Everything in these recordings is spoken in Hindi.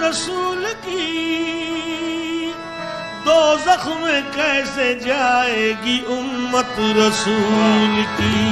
रसूल की, दोज़ख में कैसे जाएगी उम्मत रसूल की।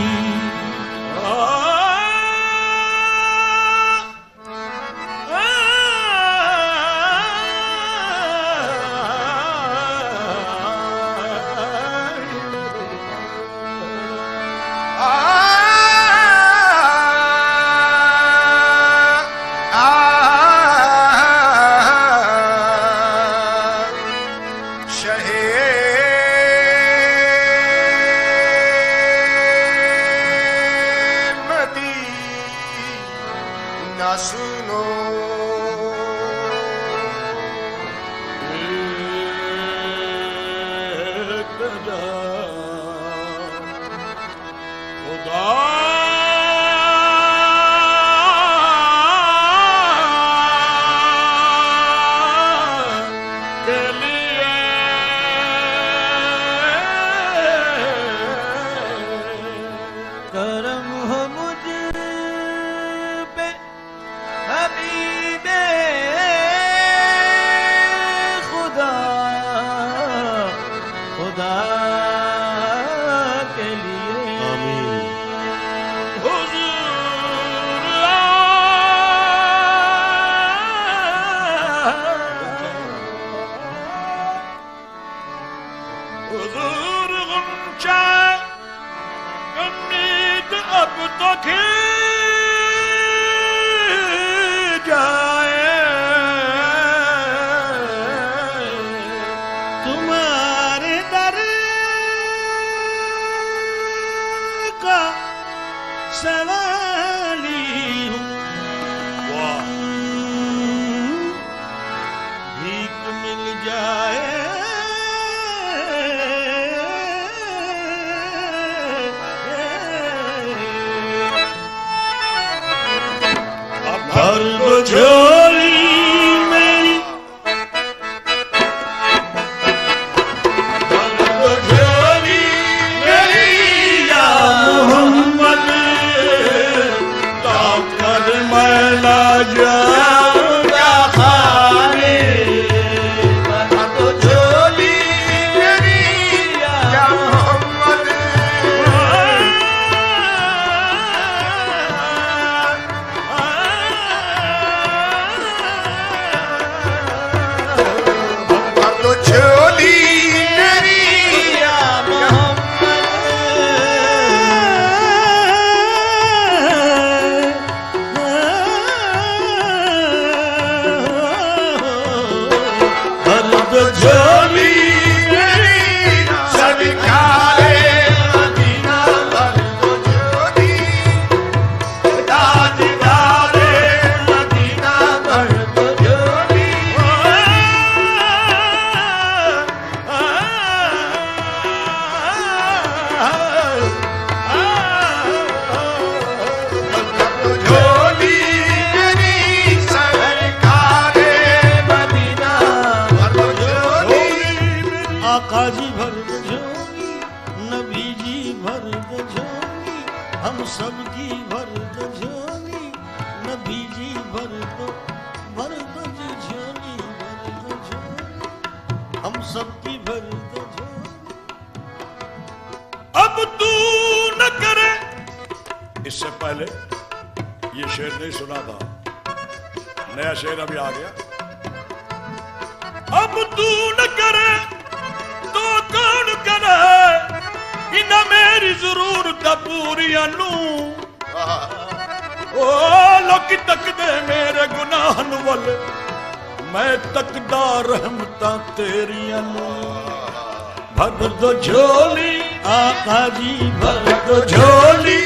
इससे पहले ये शेर नहीं सुना था, नया शेर अभी आ गया। अब तू न करे तो कौन करे, इन्हें मेरी जरूरत पूरी नू। ओ लोकी तक दे मेरे गुनाह वल, मैं तकदा रहमता तेरिया नू। भर दो झोली आका जी, भर दो झोली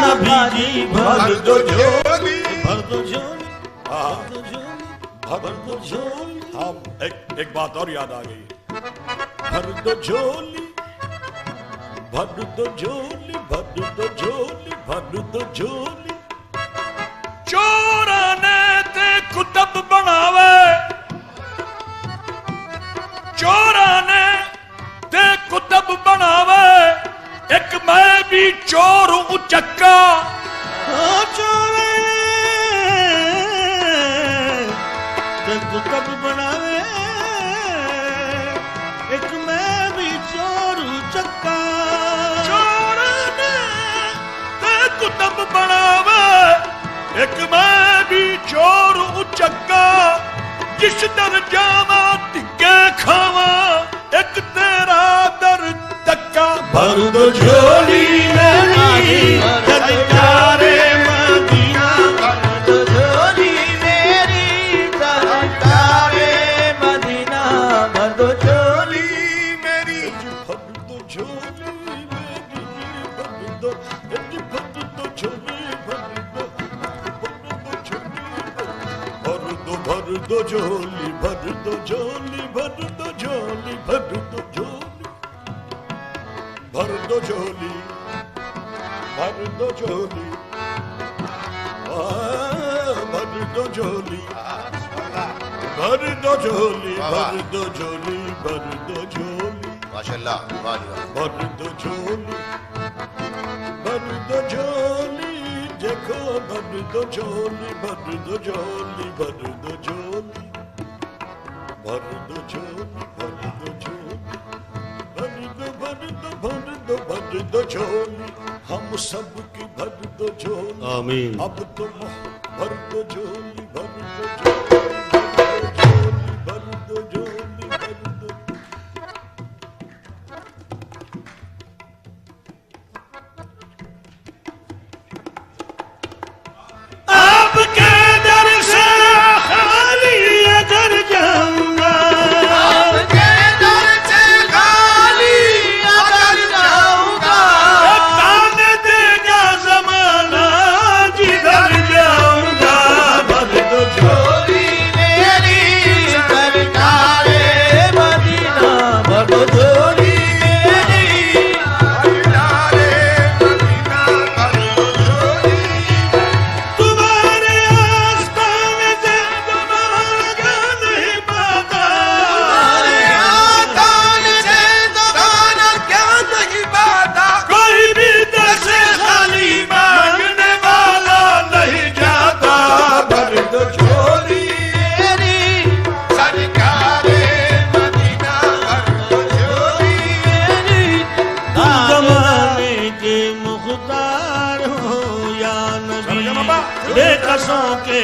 नबी जी, भर दो झोली, भर दो झोली, भर दो झोली, भर दो झोली। हाँ, एक बात और याद आ गई। भर दो झोली, भर दो झोली, भर दो झोली, भर दो झोली। चोरा ने ते कुतब बनावे, चोरा ने ते कुतब बनावे, एक मैं भी चोर हूं चक्का। चोरे ते कुतब बनावे एक मैं भी चोर चक्का चोर ने ते कुतब बनावे एक मैं भी चोर उचक्का जिस दर जावा टिके खावा एक तेरा दर तक्का भर दो झोली मेरी सरकारे मदीना भर दो झोली मेरी सरकारे मदीना भर दो झोली मेरी भर दो झोली मेरी भर दो झोली भर दो झोली भर दो झोली भर दो झोली भर दो झोली भर दो झोली भर दो झोली भर दो झोली भर दो झोली भर दो झोली भर दो झोली माशाल्लाह वाह जी वाह भर दो झोली भर दो झोली देखो भर दो झोली भर दो झोली भर दो झोली भर दो झोली भर दो झोली भर दो झोली हम सब की भर दो झोली आमीन अब तो भर दो झोली भर दो झोली भर दो झोली भर दो आपके दर से खाली अगर जाऊंगा आपके दर से खाली अगर जाऊंगा कान देगा जमाना जिधर जाऊंगा भर दो झोली मेरी सरकारे मदीना भर दो झोली मेरी सरकारे मदीना भर दो झोली तुम्हारे आस्थान से दुबारा नहीं पाता तुम्हारे आकान से दुकान क्या नहीं पाता कोई भी दर से खाली मांगने वाला नहीं जाता भर दो झोली मेरी सरकारे मदीना भर दो झोली मेरी जमाने के मुख्तार हो या नबी बेकसों के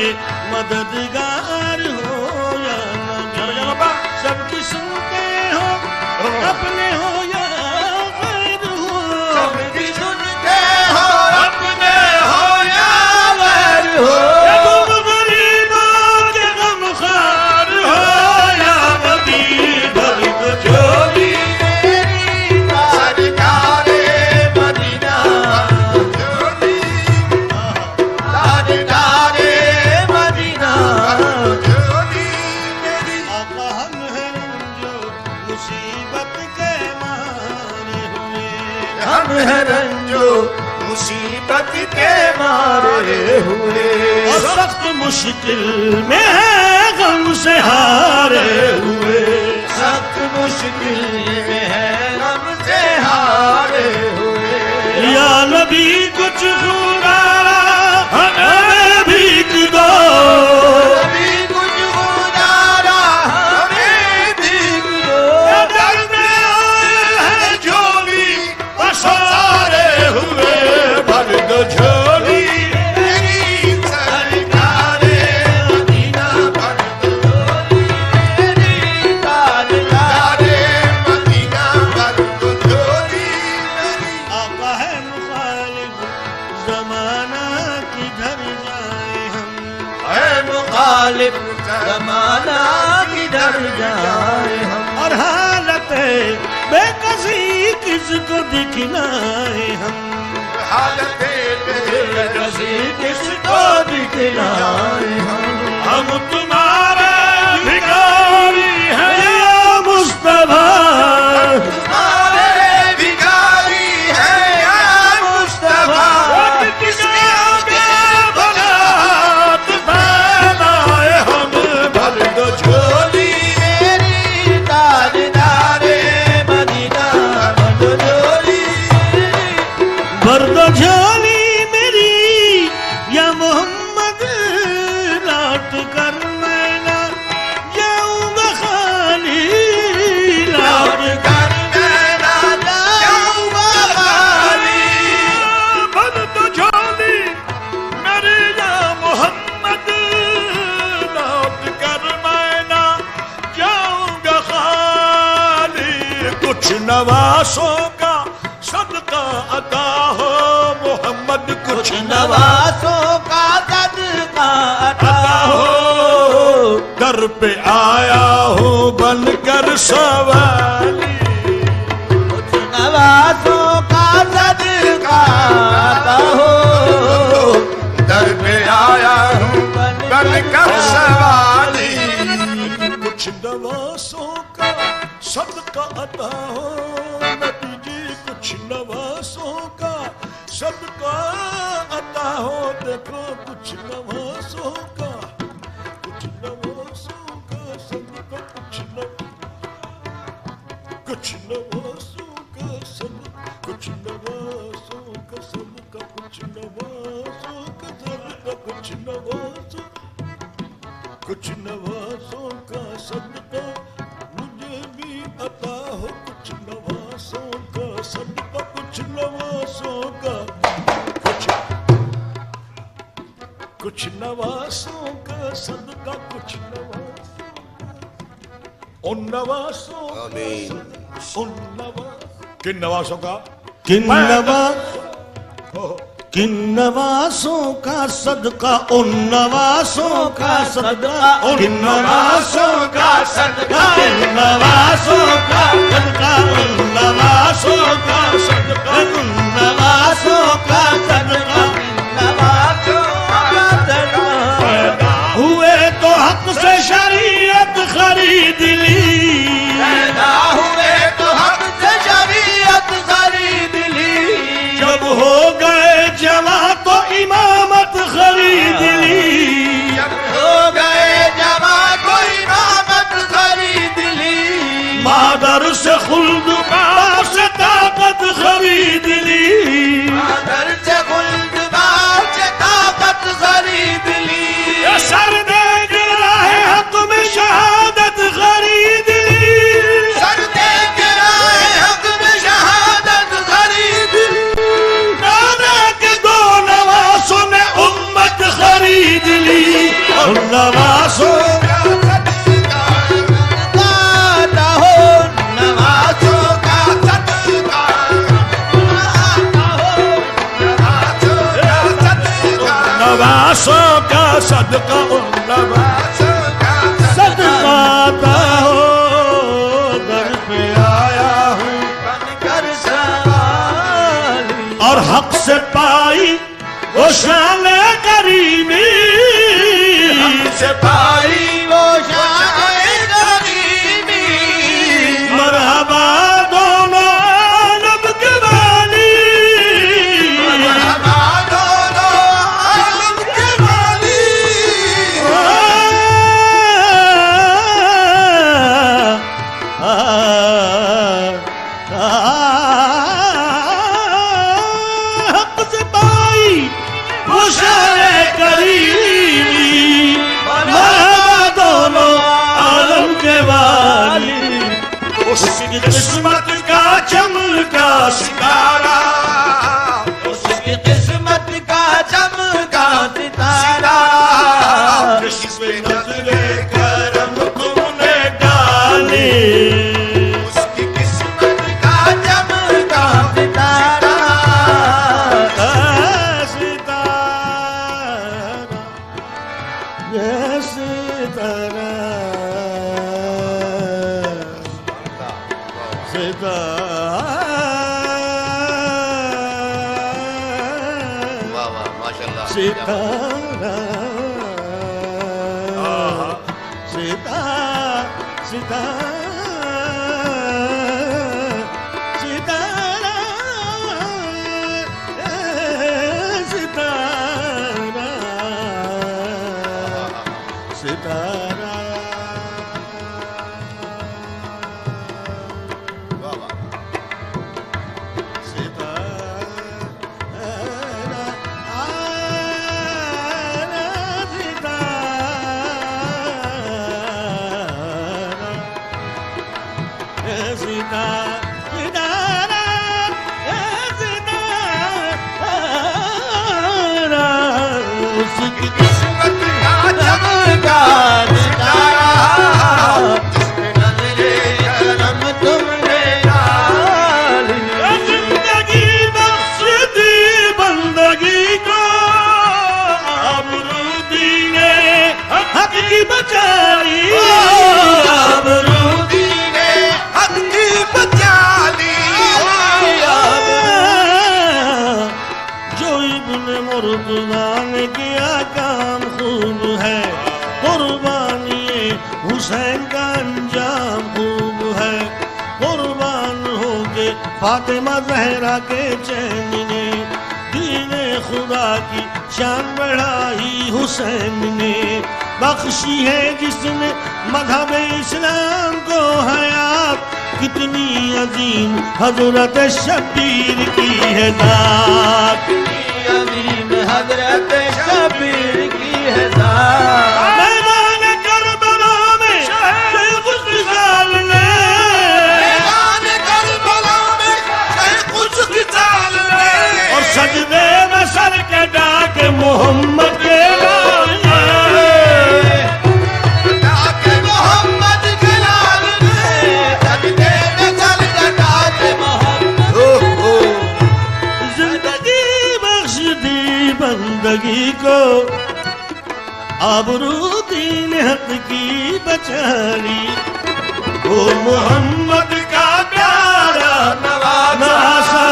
मददगार हो या नबी सबकी सुनते हो अपने हो या गैर हो सबकी सुनते हो अपने हो या गैर हो तुम गरीबों के गमखार हो या नबी भर दो झोली मेरी सरकारे मदीना झोली सरकारे मदीना झोली मेरी आका हम हैं जो मुसीबत के मारे हुए हम हैं रंजो मुसीबत के मारे हुए और सख्त मुश्किल में है गम से हारे हुए सख्त मुश्किल में है हमसे हारे हुए या नबी कुछ खुदा हमें भीख दो अभी कुछ गुजारा हमें भीग दो दर में आए हैं झोली पसारे हुए भर दो झोली मेरी सरकारे मदीना भर दो झोली मेरी सरकारे मदीना भर दो झोली मेरी आका है मुखालिफ जमाना किधर जाए हम है मुखालिफ जमाना किधर जाए हम और हालत बेकसी किसको दिखलाए हम हालत बेकसी किसको दिखलाए हम तुम्हारे भिखारी हैं या मुस्तफा हमारे भिखारी है या मुस्तफा किसके आगे भलात फैलाए हम भर दो झोली मेरी ताजदारे मदीना भर दो झोली भर दो झोली मेरी या मोहम्मद लौट कर मैं ना नवासों का सदका अता हो मोहम्मद कुछ नवासों का सदका अता हो दर पे आया हूँ बनकर सवाली कुछ नवासों का सदका अता हो दर पे आया हूँ बनकर सवाली कुछ नवासों का सदका अता हो नबी जी कुछ नवासों का सदका अता हो देखो कुछ नवासों का सदका कुछ नवासों का सदका कुछ नवासों का सदका कुछ नवासों का सदका कुछ नवासों का सदका मुझे भी अता हो कुछ नवासों का सदका कुछ नवासों का कुछ नवासों का सदका कुछ नवासों उन नवासों आमीन। किन नवासों का किन नवासों का सदका उन नवासों का सदका किन नवासों का सदका किन नवासों का सदका उन नवासों का सदका उन नवासों का सदका नवासों का सदका हुए तो हक से शरीयत खरीद ली पैदा हुए तो हक से शरीयत खरीद ली जब हो गए जमा तो इमामत खरीद ली जब हो गए जमा को इमामत खरीद ली मादर से खुल्द बाप से ताकत खरीद ली मादर से खुल्द बाप से ताकत खरीद ली सर दे गिराए हक में शहादत खरीद ली सर दे गिराए हक में शहादत खरीद ली दादा के दो नवासों ने उम्मत खरीद ली और नवासों का सदका अता हो नवासों का सदका अता हो नवासों का सदका उन नवासों सदका अता हो दर पे आया हूँ बनकर सवाली और हक से पाई वो शान करीमी से पाई वो शान करीमी मरहबा दोनों आलम के वाली मरहबा दोनों आलम के वाली हक से पाई वो शान करीमी मरहबा दोनों आलम के वाली उसकी किस्मत का चमका सितारा उसकी किस्मत का चमका सितारा जिस पे नजरे करम तुमने डाली उसकी किस्मत का चमका सितारा वाह वाह माशाल्लाह सितारा सिता सिता सितारा सितारा सितारा वाह वाह उसकी किस्मत का चमका सितारा जिसमें नजरे करम तुमने डाली फातिमा जहरा के चैन ने दीने खुदा की शान बढ़ाई हुसैन ने बख्शी है जिसने मजहब इस्लाम को हयात कितनी अजीम हजरत शबीर की है दात अजीम हजरत शबीर की है दात मैदान करबला में शेख उस्ताद ने मैदान करबला में शेख उस्ताद ने और सजदे में सर के डाके मोहम्मद के डाके मोहम्मद के लाल ने सजदे में सर के डाके मोहम्मद जिंदगी बख्श दी बंदगी को आबरू दीन हक की बचाली ओ मोहम्मद का प्यारा नवासा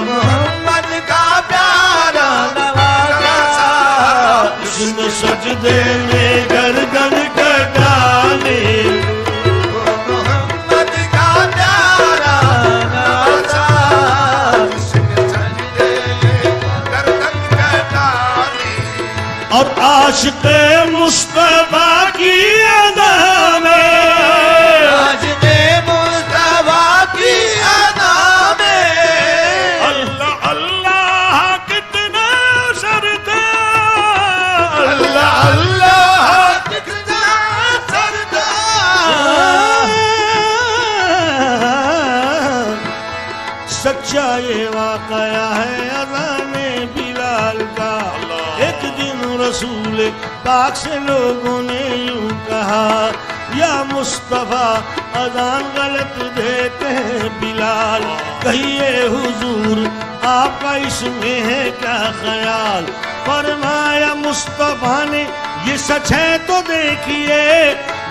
मोहम्मद का प्यारा नवासा जिसने सजदे में गर्दन कटाने मोहम्मद का प्यारा नवासा और आशिक़ मुस्तफा की अदा में आशिक़े मुस्तफा की अदा में अल्लाह अल्लाह कितना सरदार अल्लाह अल्लाह कितना सरदार सच्चा ये वाकया है अज़ाने बिलाल का एक दिन रसूल पाक से लोगों ने यूं कहा या मुस्तफा अज़ान गलत देते हैं बिलाल कहिए हुजूर आपका इसमें है क्या ख्याल फरमाया मुस्तफा ने ये सच है तो देखिए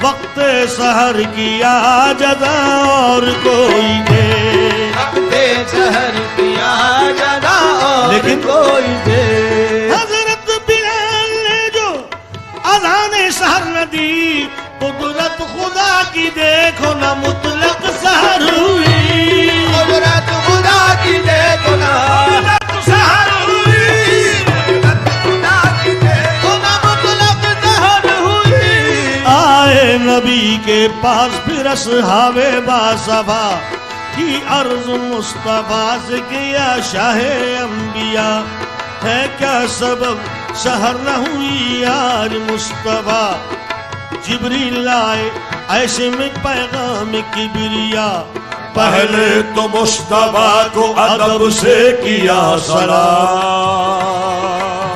वक्त सहर की आज अदा और कोई दे दे शहर किया जदा और लेकिन कोई दे हजरत बिलाल ने जो अज़ान सहर न दी कुदरत खुदा की देखो न मुतलक सहर हुई कुदरत खुदा की देखो ना मुतलक सहर हुई कुदरत खुदा की देखो ना मुतलक सहर हुई आए नबी के पास फिर असहाबे बासभा की अर्ज मुस्तफा से किया शाहे अंबिया है क्या सबब सहर न हुई आज मुस्तफा जिब्रील आए ऐसे में पैगाम किबरिया पहले तो मुस्तफा को अदब से किया सलाम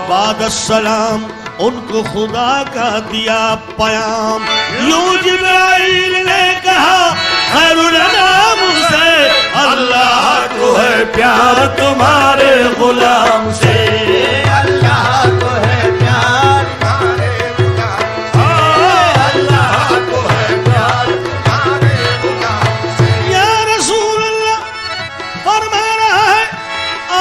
बाद सलाम उनको खुदा का दिया पयाम यूं जिब्राइल ने कहा खैरुल अनाम से अल्लाह को है प्यार तुम्हारे गुलाम से अल्लाह को है प्यार तुम्हारे गुलाम से अल्लाह को है प्यार तुम्हारे गुलाम से या रसूल अल्लाह फरमा रहा है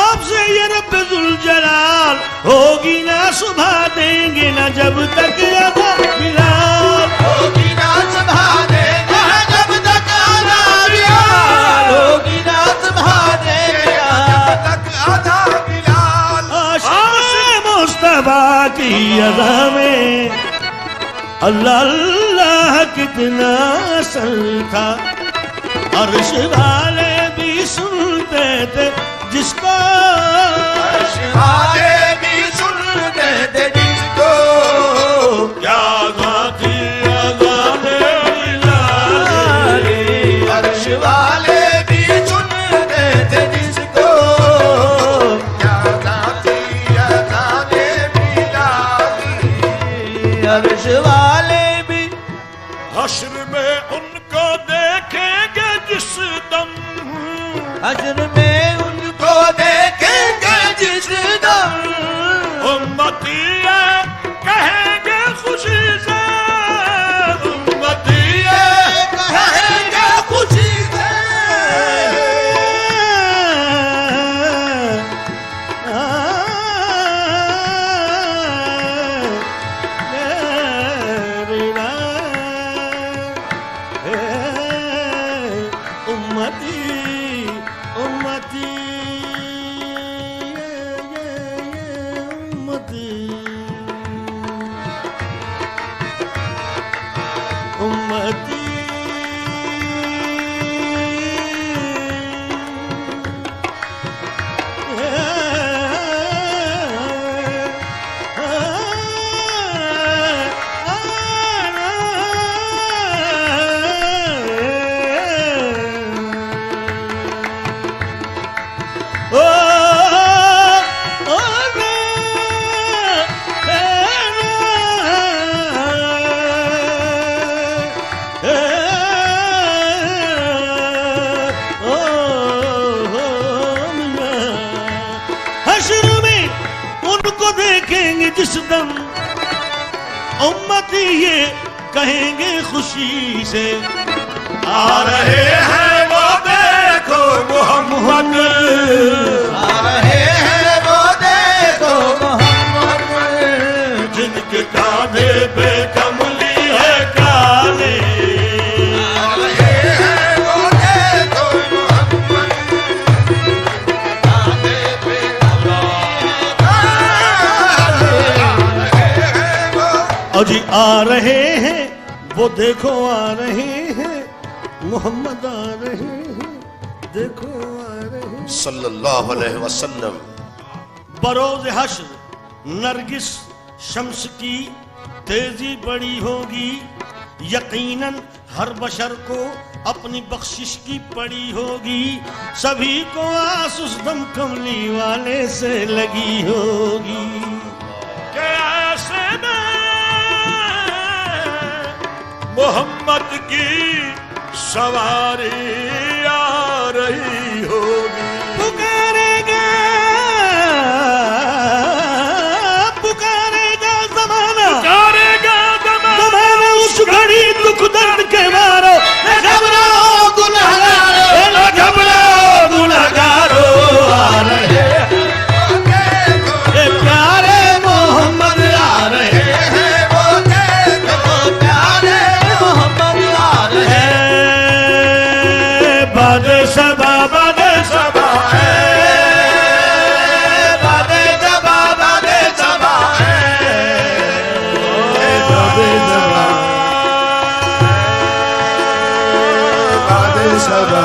आपसे ये रब जुल जलाल होगी ना सुबह देंगे ना जब तक अदा बिलाल होगी ना सुबह देगा जब तक आधा बिलाल होगी ना सुबह देगा जब तक आधा बिलाल आशिक़ मुस्तफा की अदा में अल्लाह अल्लाह कितना असल था अर्श वाले भी सुनते थे जिसको वाले भी सुनते थे जिसको क्या गाती अज़ाने बिलाल अर्श वाले भी सुनते थे जिसको क्या गाती अज़ाने बिलाल अर्श वाले भी हश्र में उनको देखेंगे जिस दम हश्र में उनको देखेंगे जिस दम उम्मती कहेंगे खुशी से उम्मती कहेंगे खुशी से को देखेंगे जिस दम उम्मती ये कहेंगे खुशी से आ रहे हैं वो देखो मोहम्मद, आ रहे हैं वो देखो मोहम्मद, जिनके कांधे पे कमली है काले। आ रहे हैं वो देखो मोहम्मद, कांधे पे कमली है काले। और जी आ रहे हैं वो देखो आ रहे हैं, मोहम्मद आ रहे हैं, देखो आ रहे हैं। सल्लल्लाहु अलैहि वसल्लम। बरोज हश्र नरगिस शम्स की तेजी बड़ी होगी, यकीनन हर बशर को अपनी बख्शिश की पड़ी होगी, सभी को आस उस दम कमली वाले से लगी होगी। कैसे में मोहम्मद की सवारी आ रही होगी। पुकारेगा पुकारेगा जमाना, करेगा जमाना उस घड़ी दुख दर्द के मारो, न घबराओ गुनहगारो, न घबराओ गुनहगारो। आ रहे हैं प्यारे मोहम्मद आ रहे हैं, वो देखो प्यारे मोहम्मद आ रहे हैं। बादे सबा है, बादे सबा है, बादे सबा, बादे सबा, बादे सबा। बादे सबा,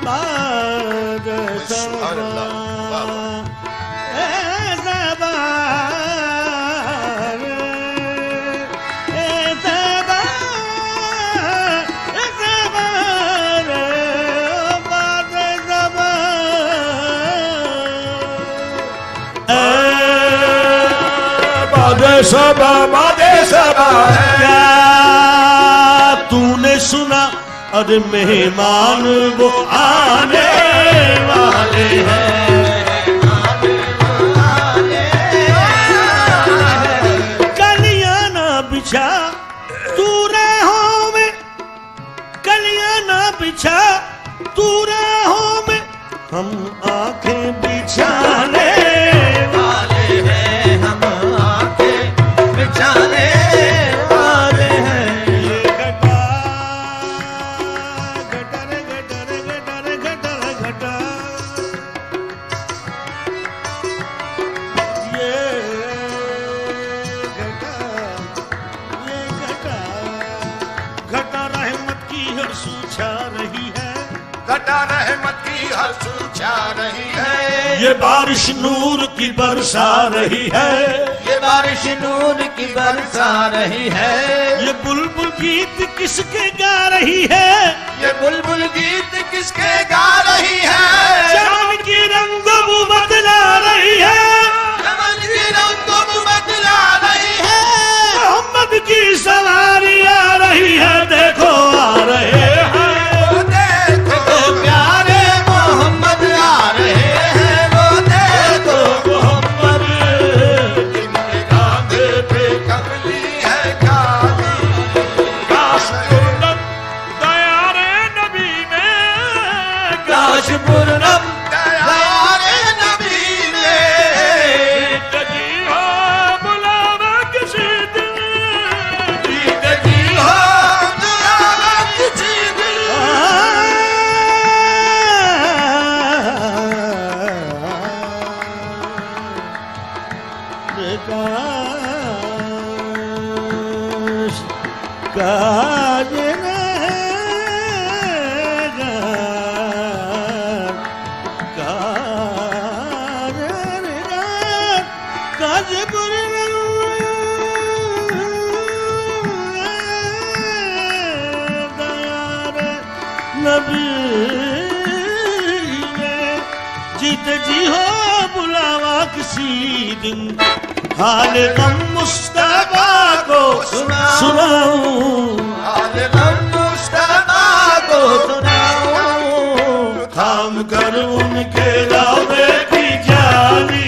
बादे सुभान अल्लाह, वाह, सबा बादे सबा है। क्या तूने सुना अरे मेहमान वो आने वाले हैं, कलियां ना बिछा तू राहों में, कलियां ना बिछा तू राहों में, हम आंखें बिछाने वाले हैं, हम आंखें बिछाने वाले हैं। ये घटा घटर घटर घटर घटर घटा, ये घटा घटा रहमत की हर सूछा रही है, घटा रहमत की हर सूछा रही है। ये बारिश नूर की बरसा रही है, ये बारिश नूर की बरसा रही है। ये बुलबुल गीत किसके गा रही है, ये बुलबुल गीत किसके गा रही है। चांद की रंग बदला रही है, चमन की रंग बदला रही है। मोहम्मद की सवारी आ रही है, देखो आ रहे हैं। वो देखो प्यारे मोहम्मद आ रहे हैं, वो देखो मोहम्मद, जिनके कांधे पे कमली है काली। काश पूर्णम दयारे नबी में, काश पूर्णम दयारे नबी में, काज काज गुरु नबी जीते जी हो बुलावा किसी दिन हाल गम मुस्तफा को सुनाऊं हाल गम मुस्तफा को सुनाऊं थाम कर उनके लावे की जाली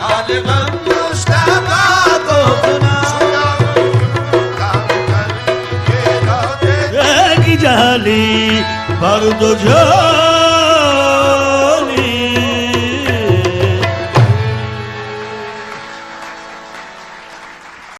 हाल गम मुस्तफा को सुनाऊं की जाली पर दो जो